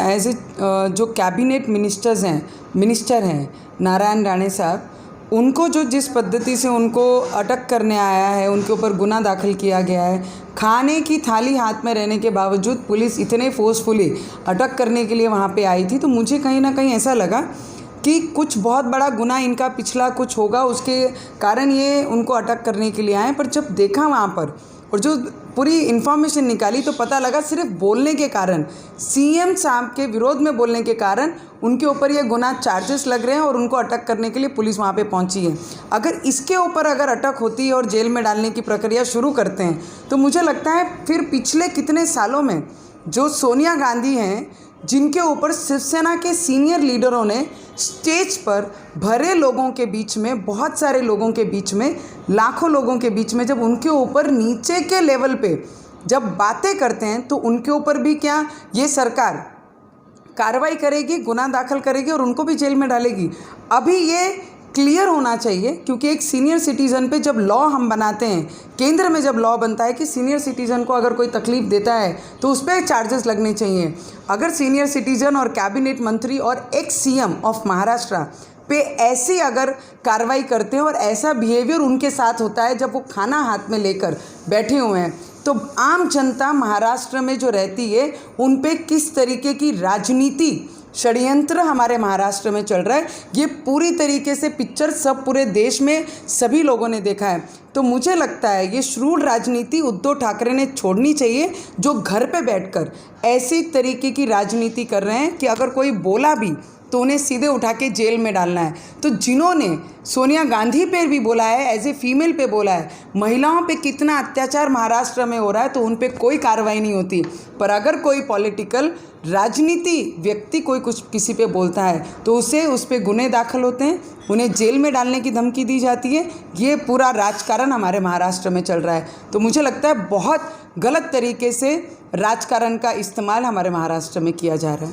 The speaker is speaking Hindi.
एज ए जो कैबिनेट मिनिस्टर हैं नारायण राणे साहब, उनको जो जिस पद्धति से उनको अटक करने आया है, उनके ऊपर गुना दाखिल किया गया है, खाने की थाली हाथ में रहने के बावजूद पुलिस इतने फोर्सफुली अटक करने के लिए वहाँ पे आई थी, तो मुझे कहीं ना कहीं ऐसा लगा कि कुछ बहुत बड़ा गुना इनका पिछला कुछ होगा, उसके कारण ये उनको अटक करने के लिए आए। पर जब देखा वहाँ पर और जो पूरी इन्फॉर्मेशन निकाली तो पता लगा सिर्फ बोलने के कारण, सीएम साहब के विरोध में बोलने के कारण उनके ऊपर ये गुना चार्जेस लग रहे हैं और उनको अटक करने के लिए पुलिस वहाँ पे पहुँची है। अगर इसके ऊपर अगर अटक होती है और जेल में डालने की प्रक्रिया शुरू करते हैं तो मुझे लगता है फिर पिछले कितने सालों में जो सोनिया गांधी हैं, जिनके ऊपर शिवसेना के सीनियर लीडरों ने स्टेज पर भरे लोगों के बीच में, बहुत सारे लोगों के बीच में, लाखों लोगों के बीच में जब उनके ऊपर नीचे के लेवल पे जब बातें करते हैं तो उनके ऊपर भी क्या ये सरकार कार्रवाई करेगी, गुना दाखिल करेगी और उनको भी जेल में डालेगी। अभी ये क्लियर होना चाहिए, क्योंकि एक सीनियर सिटीज़न पे जब लॉ हम बनाते हैं, केंद्र में जब लॉ बनता है कि सीनियर सिटीज़न को अगर कोई तकलीफ़ देता है तो उस पर चार्जेस लगने चाहिए। अगर सीनियर सिटीज़न और कैबिनेट मंत्री और एक्स सीएम ऑफ महाराष्ट्र पे ऐसी अगर कार्रवाई करते हैं और ऐसा बिहेवियर उनके साथ होता है जब वो खाना हाथ में लेकर बैठे हुए हैं, तो आम जनता महाराष्ट्र में जो रहती है उन पे किस तरीके की राजनीति षड्यंत्र हमारे महाराष्ट्र में चल रहा है, ये पूरी तरीके से पिक्चर सब पूरे देश में सभी लोगों ने देखा है। तो मुझे लगता है ये श्रूड राजनीति उद्धव ठाकरे ने छोड़नी चाहिए, जो घर पे बैठकर ऐसी तरीके की राजनीति कर रहे हैं कि अगर कोई बोला भी तो उन्हें सीधे उठा के जेल में डालना है। तो जिन्होंने सोनिया गांधी पे भी बोला है, एज ए फीमेल पे बोला है, महिलाओं पे कितना अत्याचार महाराष्ट्र में हो रहा है, तो उन पे कोई कार्रवाई नहीं होती। पर अगर कोई पॉलिटिकल राजनीति व्यक्ति कोई कुछ किसी पे बोलता है तो उस पे गुने दाखिल होते हैं, उन्हें जेल में डालने की धमकी दी जाती है। ये पूरा राजकारण हमारे महाराष्ट्र में चल रहा है। तो मुझे लगता है बहुत गलत तरीके से राजकारण का इस्तेमाल हमारे महाराष्ट्र में किया जा रहा है।